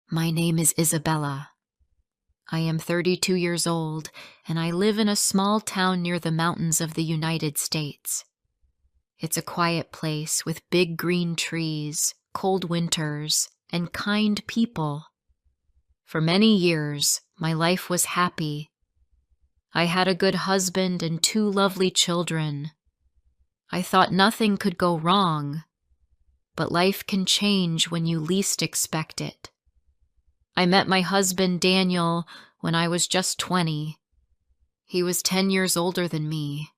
My name is Isabella. I am 32 years old, and I live in a small town near the mountains of the United States. It's a quiet place with big green trees, cold winters, and kind people. For many years, my life was happy. I had a good husband and 2 lovely children. I thought nothing could go wrong, but life can change when you least expect it. I met my husband, Daniel, when I was just 20. He was 10 years older than me.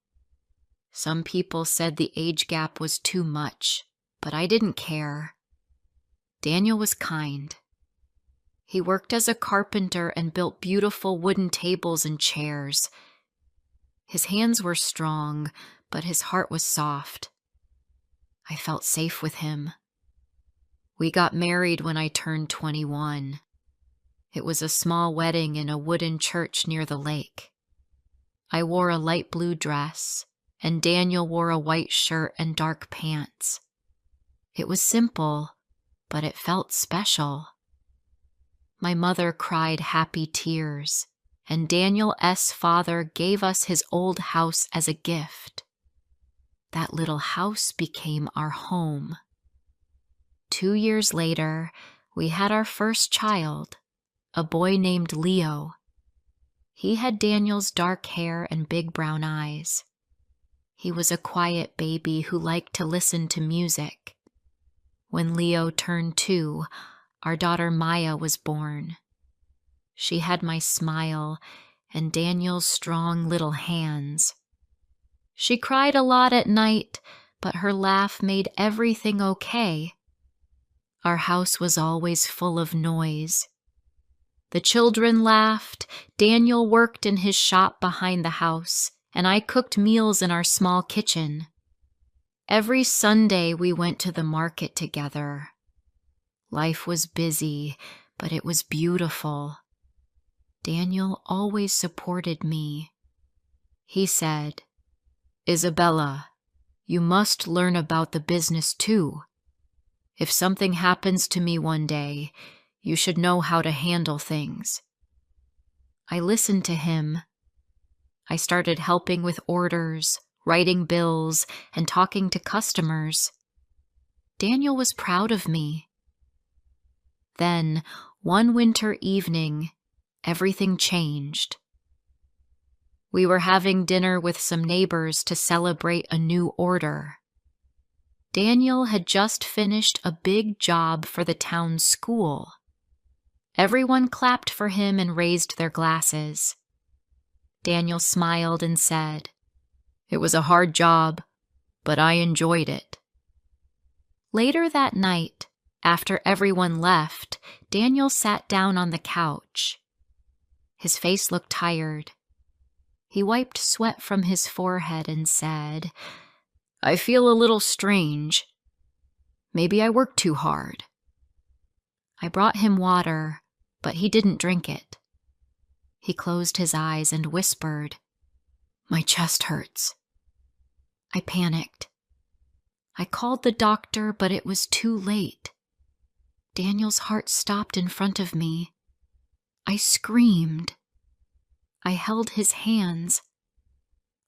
Some people said the age gap was too much, but I didn't care. Daniel was kind. He worked as a carpenter and built beautiful wooden tables and chairs. His hands were strong, but his heart was soft. I felt safe with him. We got married when I turned 21. It was a small wedding in a wooden church near the lake. I wore a light blue dress, and Daniel wore a white shirt and dark pants. It was simple, but it felt special. My mother cried happy tears, and Daniel's father gave us his old house as a gift. That little house became our home. 2 years later, we had our first child, a boy named Leo. He had Daniel's dark hair and big brown eyes. He was a quiet baby who liked to listen to music. When Leo turned 2, our daughter Maya was born. She had my smile and Daniel's strong little hands. She cried a lot at night, but her laugh made everything okay. Our house was always full of noise. The children laughed, Daniel worked in his shop behind the house, and I cooked meals in our small kitchen. Every Sunday we went to the market together. Life was busy, but it was beautiful. Daniel always supported me. He said, "Isabella, you must learn about the business too. If something happens to me one day, you should know how to handle things." I listened to him. I started helping with orders, writing bills, and talking to customers. Daniel was proud of me. Then, one winter evening, everything changed. We were having dinner with some neighbors to celebrate a new order. Daniel had just finished a big job for the town school. Everyone clapped for him and raised their glasses. Daniel smiled and said, "It was a hard job, but I enjoyed it." Later that night, after everyone left, Daniel sat down on the couch. His face looked tired. He wiped sweat from his forehead and said, "I feel a little strange. Maybe I worked too hard." I brought him water, but he didn't drink it. He closed his eyes and whispered, "My chest hurts." I panicked. I called the doctor, but it was too late. Daniel's heart stopped in front of me. I screamed. I held his hands.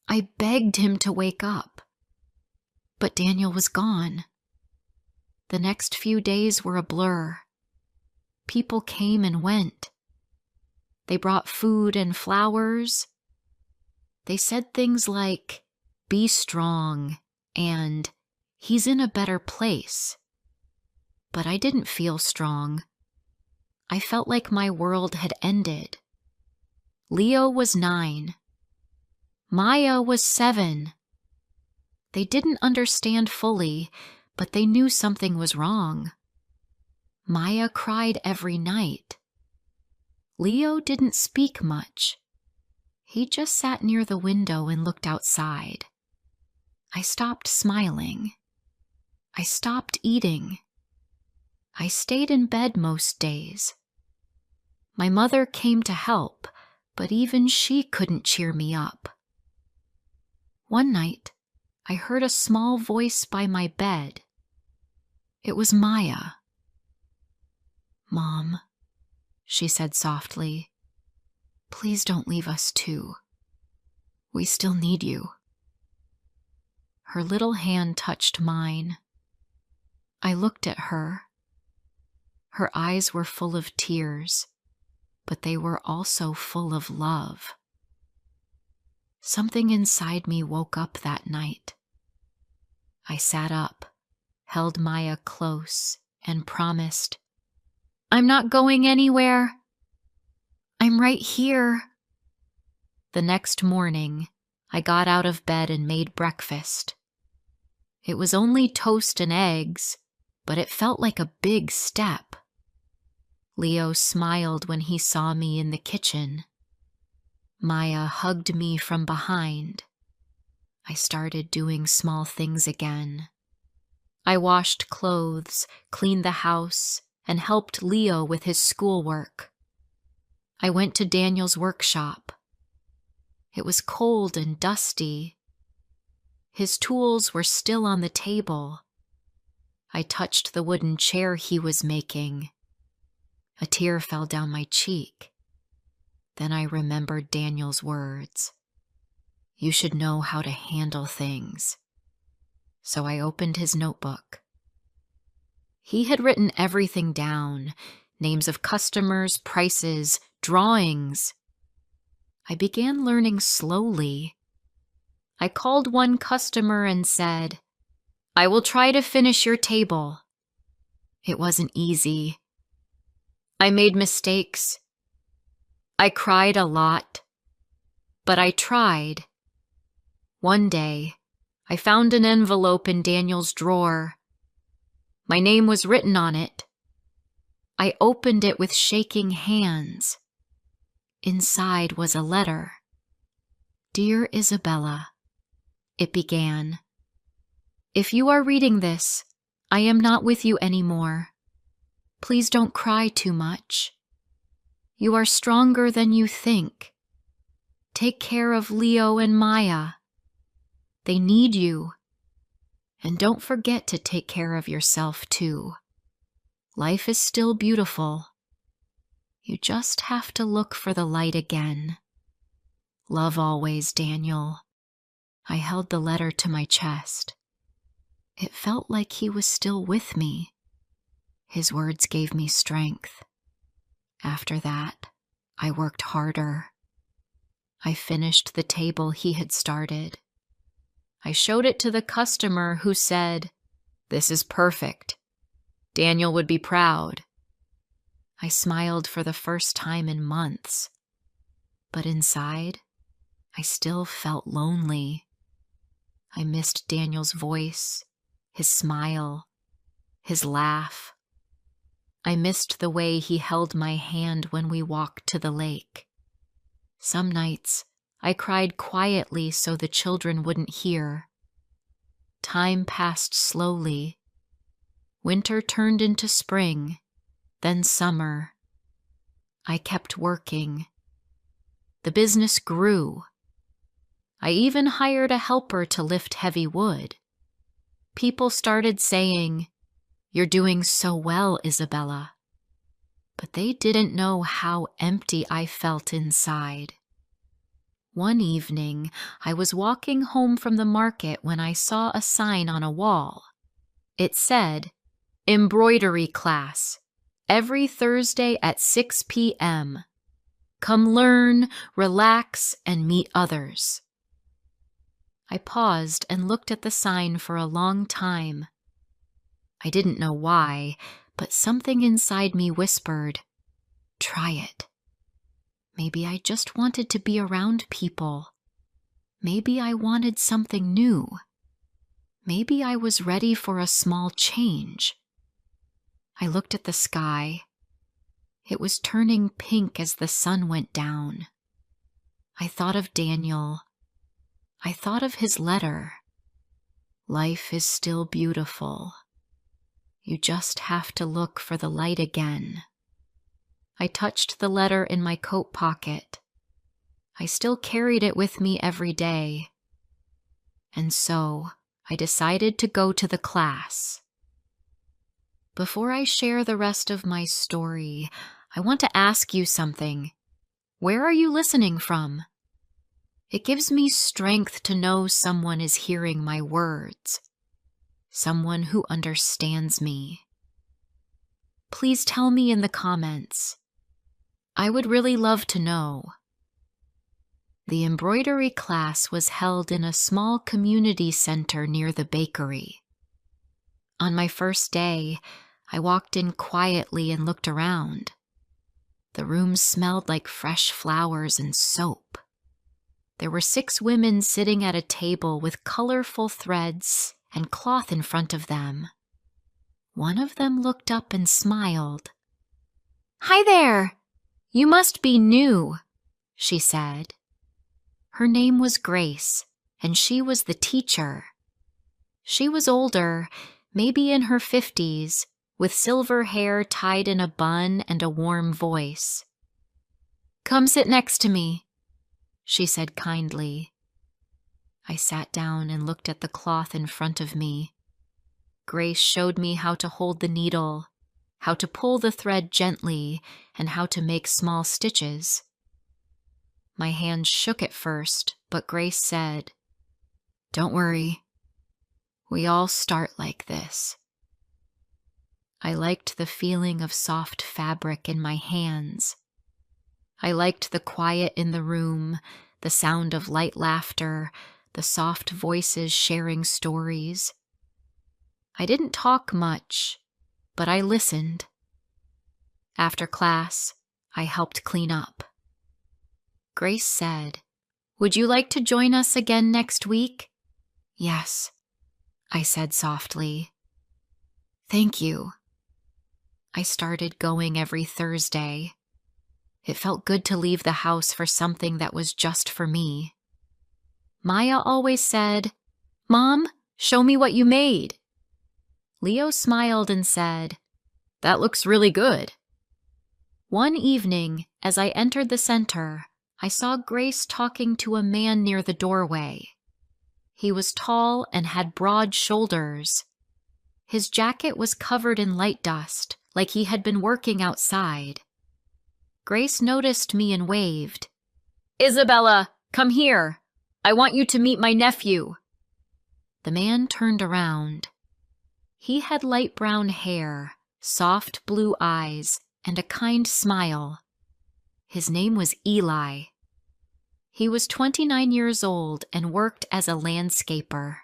I begged him to wake up. But Daniel was gone. The next few days were a blur. People came and went. They brought food and flowers. They said things like, "Be strong," and "He's in a better place." But I didn't feel strong. I felt like my world had ended. Leo was 9. Maya was 7. They didn't understand fully, but they knew something was wrong. Maya cried every night. Leo didn't speak much. He just sat near the window and looked outside. I stopped smiling. I stopped eating. I stayed in bed most days. My mother came to help, but even she couldn't cheer me up. One night, I heard a small voice by my bed. It was Maya. "Mom, she said softly. Please don't leave us too. We still need you. Her little hand touched mine. I looked at her. Her eyes were full of tears, but they were also full of love. Something inside me woke up that night. I sat up, held Maya close, and promised, I'm not going anywhere. I'm right here. The next morning, I got out of bed and made breakfast. It was only toast and eggs, but it felt like a big step. Leo smiled when he saw me in the kitchen. Maya hugged me from behind. I started doing small things again. I washed clothes, cleaned the house, and helped Leo with his schoolwork. I went to Daniel's workshop. It was cold and dusty. His tools were still on the table. I touched the wooden chair he was making. A tear fell down my cheek. Then I remembered Daniel's words. You should know how to handle things. So I opened his notebook. He had written everything down, names of customers, prices, drawings. I began learning slowly. I called one customer and said, I will try to finish your table. It wasn't easy. I made mistakes. I cried a lot, but I tried. One day, I found an envelope in Daniel's drawer. My name was written on it. I opened it with shaking hands. Inside was a letter. Dear Isabella, it began. If you are reading this, I am not with you anymore. Please don't cry too much. You are stronger than you think. Take care of Leo and Maya. They need you. And don't forget to take care of yourself too. Life is still beautiful. You just have to look for the light again. Love always, Daniel. I held the letter to my chest. It felt like he was still with me. His words gave me strength. After that, I worked harder. I finished the table he had started. I showed it to the customer who said, This is perfect. Daniel would be proud. I smiled for the first time in months. But inside, I still felt lonely. I missed Daniel's voice, his smile, his laugh. I missed the way he held my hand when we walked to the lake. Some nights, I cried quietly so the children wouldn't hear. Time passed slowly. Winter turned into spring, then summer. I kept working. The business grew. I even hired a helper to lift heavy wood. People started saying, You're doing so well, Isabella. But they didn't know how empty I felt inside. One evening, I was walking home from the market when I saw a sign on a wall. It said, Embroidery class, every Thursday at 6 p.m. Come learn, relax, and meet others. I paused and looked at the sign for a long time. I didn't know why, but something inside me whispered, Try it. Maybe I just wanted to be around people. Maybe I wanted something new. Maybe I was ready for a small change. I looked at the sky. It was turning pink as the sun went down. I thought of Daniel. I thought of his letter. Life is still beautiful. You just have to look for the light again. I touched the letter in my coat pocket. I still carried it with me every day. And so I decided to go to the class. Before I share the rest of my story, I want to ask you something. Where are you listening from? It gives me strength to know someone is hearing my words, someone who understands me. Please tell me in the comments. I would really love to know. The embroidery class was held in a small community center near the bakery. On my first day, I walked in quietly and looked around. The room smelled like fresh flowers and soap. There were 6 women sitting at a table with colorful threads and cloth in front of them. One of them looked up and smiled. "Hi there! You must be new," she said. Her name was Grace, and she was the teacher. She was older, maybe in her 50s, with silver hair tied in a bun and a warm voice. "Come sit next to me," she said kindly. I sat down and looked at the cloth in front of me. Grace showed me how to hold the needle, how to pull the thread gently, and how to make small stitches. My hands shook at first, but Grace said, "Don't worry. We all start like this." I liked the feeling of soft fabric in my hands. I liked the quiet in the room, the sound of light laughter, the soft voices sharing stories. I didn't talk much, but I listened. After class, I helped clean up. Grace said, "Would you like to join us again next week?" "Yes," I said softly. "Thank you." I started going every Thursday. It felt good to leave the house for something that was just for me. Maya always said, "Mom, show me what you made." Leo smiled and said, "That looks really good." One evening, as I entered the center, I saw Grace talking to a man near the doorway. He was tall and had broad shoulders. His jacket was covered in light dust, like he had been working outside. Grace noticed me and waved. "Isabella, come here. I want you to meet my nephew." The man turned around. He had light brown hair, soft blue eyes, and a kind smile. His name was Eli. He was 29 years old and worked as a landscaper.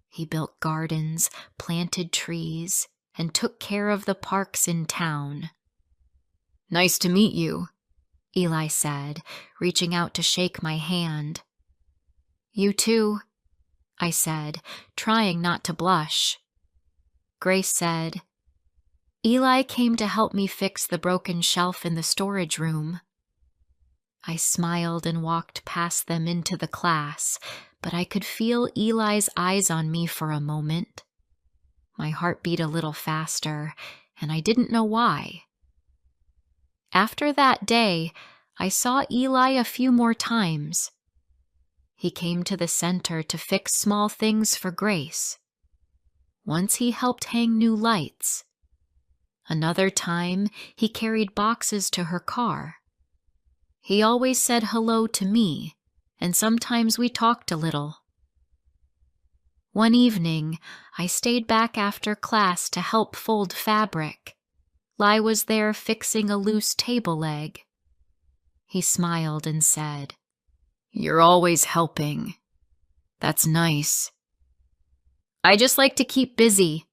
He built gardens, planted trees, and took care of the parks in town. "Nice to meet you," Eli said, reaching out to shake my hand. "You too," I said, trying not to blush. Grace said, "Eli came to help me fix the broken shelf in the storage room." I smiled and walked past them into the class, but I could feel Eli's eyes on me for a moment. My heart beat a little faster, and I didn't know why. After that day, I saw Eli a few more times. He came to the center to fix small things for Grace. Once he helped hang new lights. Another time, he carried boxes to her car. He always said hello to me, and sometimes we talked a little. One evening, I stayed back after class to help fold fabric. Lai was there fixing a loose table leg. He smiled and said, "You're always helping. That's nice." "I just like to keep busy,"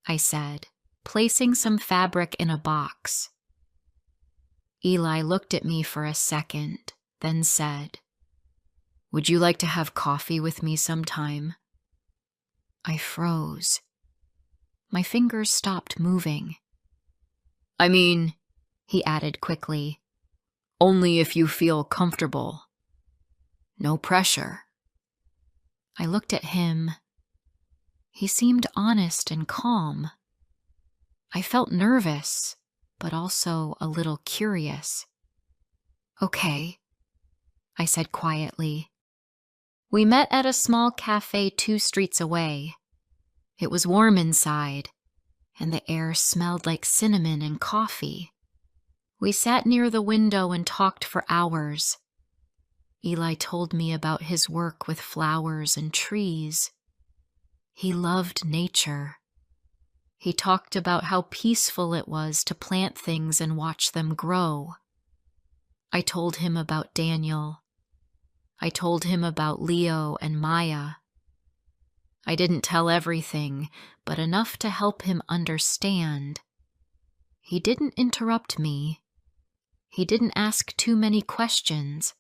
I said, placing some fabric in a box. Eli looked at me for a second, then said, "Would you like to have coffee with me sometime?" I froze. My fingers stopped moving. "I mean," he added quickly, "only if you feel comfortable. No pressure." I looked at him. He seemed honest and calm. I felt nervous, but also a little curious. "Okay," I said quietly. We met at a small cafe 2 streets away. It was warm inside, and the air smelled like cinnamon and coffee. We sat near the window and talked for hours. Eli told me about his work with flowers and trees. He loved nature. He talked about how peaceful it was to plant things and watch them grow. I told him about Daniel. I told him about Leo and Maya. I didn't tell everything, but enough to help him understand. He didn't interrupt me. He didn't ask too many questions.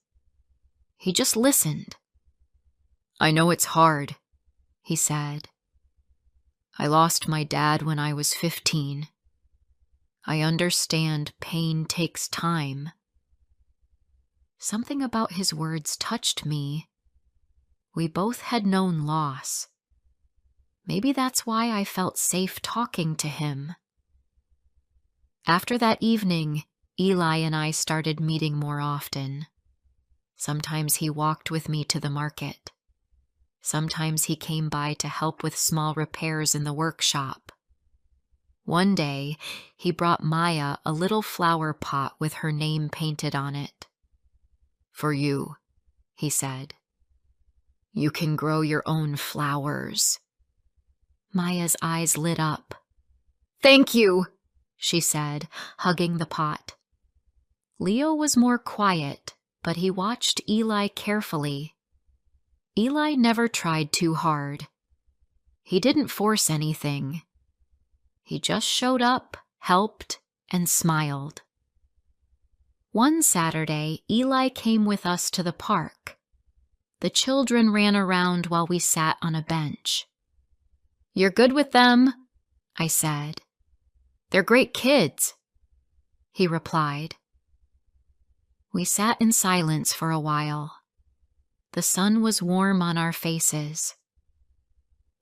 He just listened. "I know it's hard," he said. "I lost my dad when I was 15. I understand pain takes time." Something about his words touched me. We both had known loss. Maybe that's why I felt safe talking to him. After that evening, Eli and I started meeting more often. Sometimes he walked with me to the market. Sometimes he came by to help with small repairs in the workshop. One day, he brought Maya a little flower pot with her name painted on it. "For you," he said. "You can grow your own flowers." Maya's eyes lit up. "Thank you," she said, hugging the pot. Leo was more quiet, but he watched Eli carefully. Eli never tried too hard. He didn't force anything. He just showed up, helped, and smiled. One Saturday, Eli came with us to the park. The children ran around while we sat on a bench. "You're good with them," I said. "They're great kids," he replied. We sat in silence for a while. The sun was warm on our faces.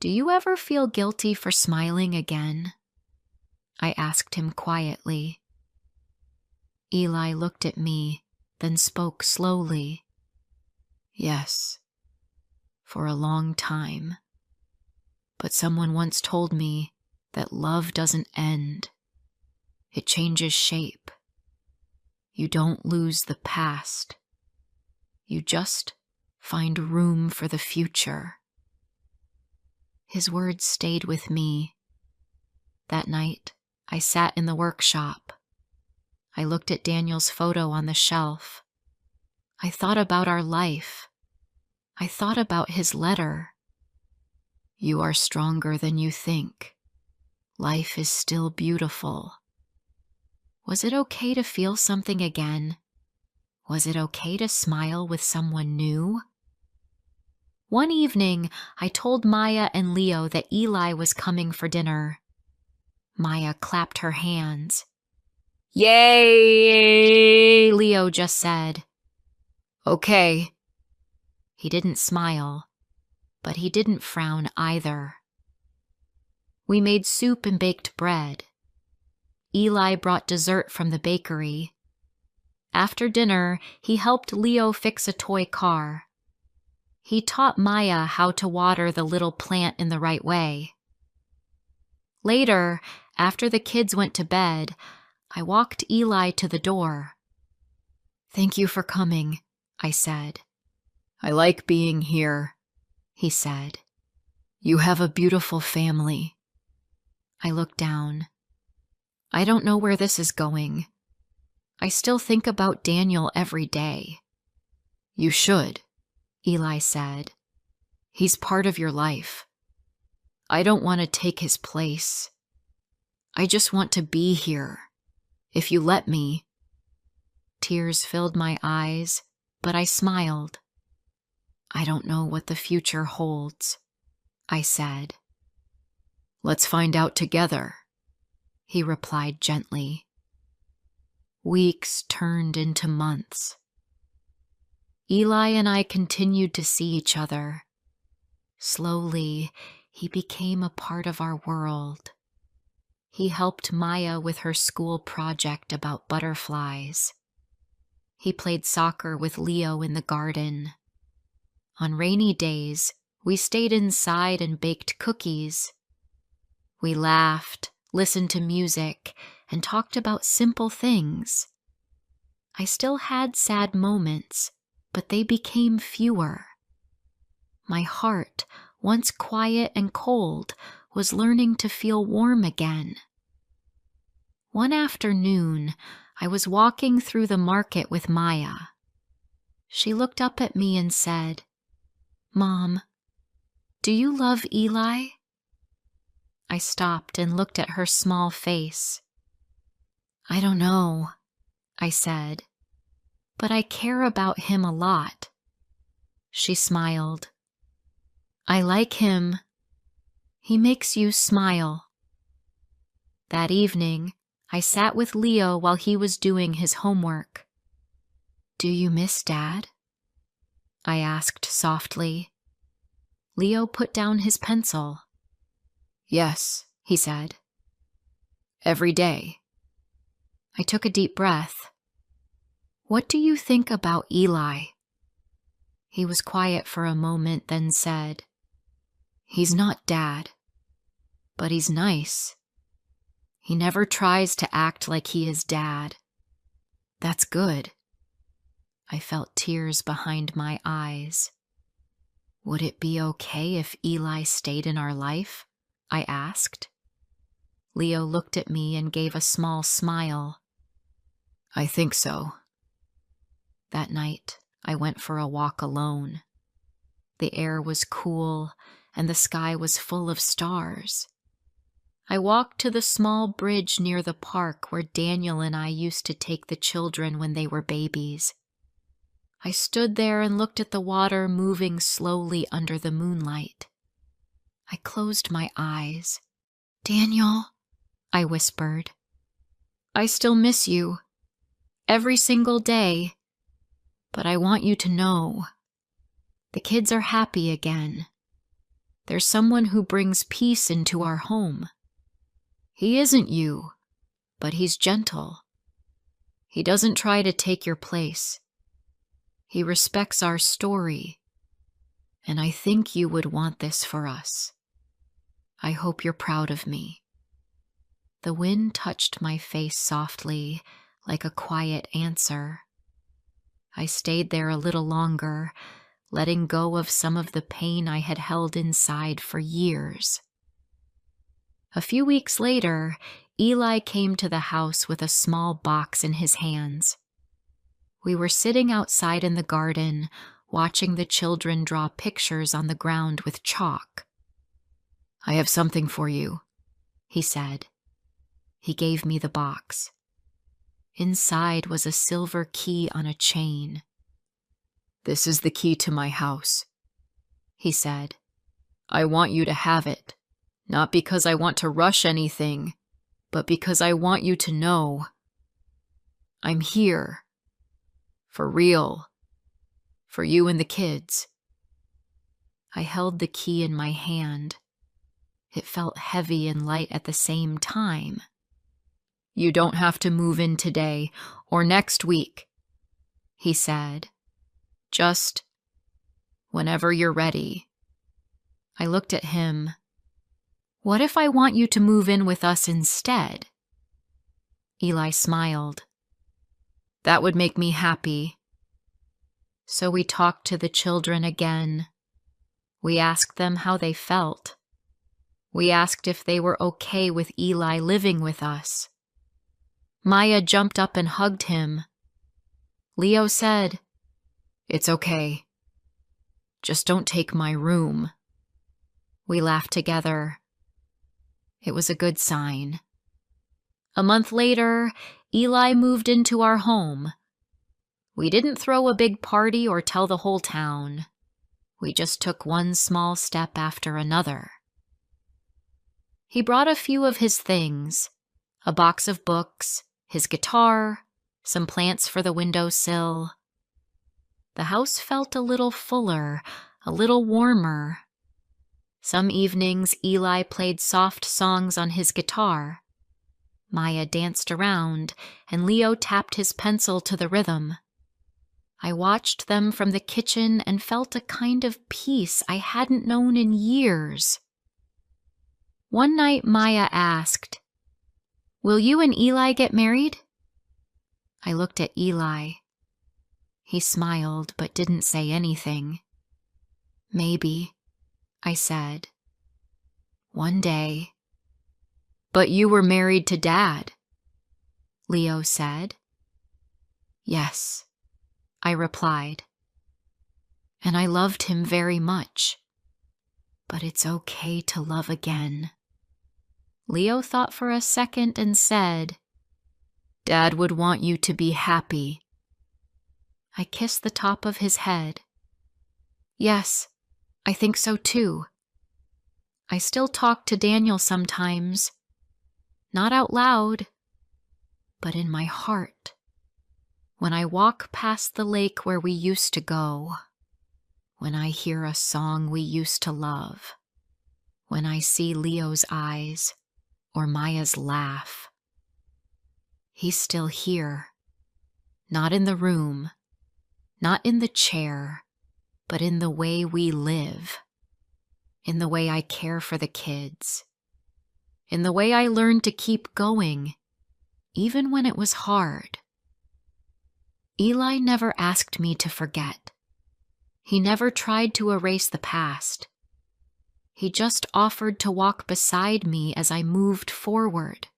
"Do you ever feel guilty for smiling again?" I asked him quietly. Eli looked at me, then spoke slowly. "Yes, for a long time. But someone once told me that love doesn't end. It changes shape. You don't lose the past. You just find room for the future." His words stayed with me. That night, I sat in the workshop. I looked at Daniel's photo on the shelf. I thought about our life. I thought about his letter. "You are stronger than you think. Life is still beautiful." Was it okay to feel something again? Was it okay to smile with someone new? One evening, I told Maya and Leo that Eli was coming for dinner. Maya clapped her hands. "Yay!" Leo just said. "Okay." He didn't smile, but he didn't frown either. We made soup and baked bread. Eli brought dessert from the bakery. After dinner, he helped Leo fix a toy car. He taught Maya how to water the little plant in the right way. Later, after the kids went to bed, I walked Eli to the door. "Thank you for coming," I said. "I like being here," he said. "You have a beautiful family." I looked down. I don't know where this is going. I still think about Daniel every day. "You should," Eli said. "He's part of your life. I don't want to take his place. I just want to be here, if you let me." Tears filled my eyes, but I smiled. "I don't know what the future holds," I said. "Let's find out together," he replied gently. Weeks turned into months. Eli and I continued to see each other. Slowly, he became a part of our world. He helped Maya with her school project about butterflies. He played soccer with Leo in the garden. On rainy days, we stayed inside and baked cookies. We laughed, listened to music, and talked about simple things. I still had sad moments, but they became fewer. My heart, once quiet and cold, was learning to feel warm again. One afternoon, I was walking through the market with Maya. She looked up at me and said, "Mom, do you love Eli?" I stopped and looked at her small face. "I don't know," I said, "but I care about him a lot." She smiled. "I like him. He makes you smile." That evening, I sat with Leo while he was doing his homework. "Do you miss Dad?" I asked softly. Leo put down his pencil. "Yes," he said. "Every day." I took a deep breath. "What do you think about Eli?" He was quiet for a moment, then said, "He's not Dad, but he's nice. He never tries to act like he is Dad. That's good." I felt tears behind my eyes. "Would it be okay if Eli stayed in our life?" I asked. Leo looked at me and gave a small smile. "I think so." That night, I went for a walk alone. The air was cool, and the sky was full of stars. I walked to the small bridge near the park where Daniel and I used to take the children when they were babies. I stood there and looked at the water moving slowly under the moonlight. I closed my eyes. "Daniel," I whispered, "I still miss you. Every single day. But I want you to know. The kids are happy again. There's someone who brings peace into our home. He isn't you, but he's gentle. He doesn't try to take your place. He respects our story, and I think you would want this for us. I hope you're proud of me." The wind touched my face softly, like a quiet answer. I stayed there a little longer, letting go of some of the pain I had held inside for years. A few weeks later, Eli came to the house with a small box in his hands. We were sitting outside in the garden, watching the children draw pictures on the ground with chalk. "I have something for you," he said. He gave me the box. Inside was a silver key on a chain. "This is the key to my house," he said. "I want you to have it. Not because I want to rush anything, but because I want you to know I'm here. For real. For you and the kids." I held the key in my hand. It felt heavy and light at the same time. "You don't have to move in today or next week," he said. "Just whenever you're ready." I looked at him. "What if I want you to move in with us instead?" Eli smiled. "That would make me happy." So we talked to the children again. We asked them how they felt. We asked if they were okay with Eli living with us. Maya jumped up and hugged him. Leo said, "It's okay. Just don't take my room." We laughed together. It was a good sign. A month later, Eli moved into our home. We didn't throw a big party or tell the whole town. We just took one small step after another. He brought a few of his things, a box of books, his guitar, some plants for the windowsill. The house felt a little fuller, a little warmer. Some evenings, Eli played soft songs on his guitar. Maya danced around, and Leo tapped his pencil to the rhythm. I watched them from the kitchen and felt a kind of peace I hadn't known in years. One night, Maya asked, "Will you and Eli get married?" I looked at Eli. He smiled but didn't say anything. Maybe, I said. One day. But you were married to Dad, Leo said. Yes, I replied. And I loved him very much. But it's okay to love again. Leo thought for a second and said, Dad would want you to be happy. I kissed the top of his head. Yes, I think so too. I still talk to Daniel sometimes. Not out loud, but in my heart. When I walk past the lake where we used to go. When I hear a song we used to love. When I see Leo's eyes or Maya's laugh. He's still here. Not in the room, not in the chair, but in the way we live. In the way I care for the kids. In the way I learned to keep going, even when it was hard. Eli never asked me to forget. He never tried to erase the past. He just offered to walk beside me as I moved forward.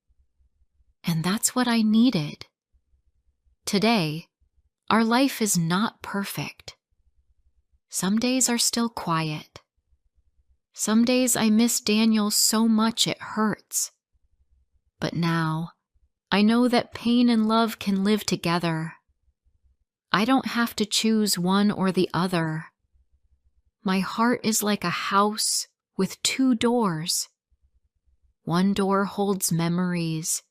And that's what I needed. Today, our life is not perfect. Some days are still quiet. Some days I miss Daniel so much it hurts. But now, I know that pain and love can live together. I don't have to choose one or the other. My heart is like a house with two doors. One door holds memories,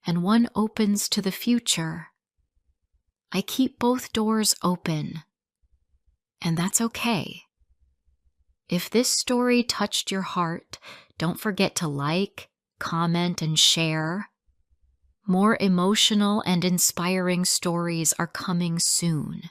and one opens to the future. I keep both doors open, and that's okay. If this story touched your heart, don't forget to like, comment, and share. More emotional and inspiring stories are coming soon.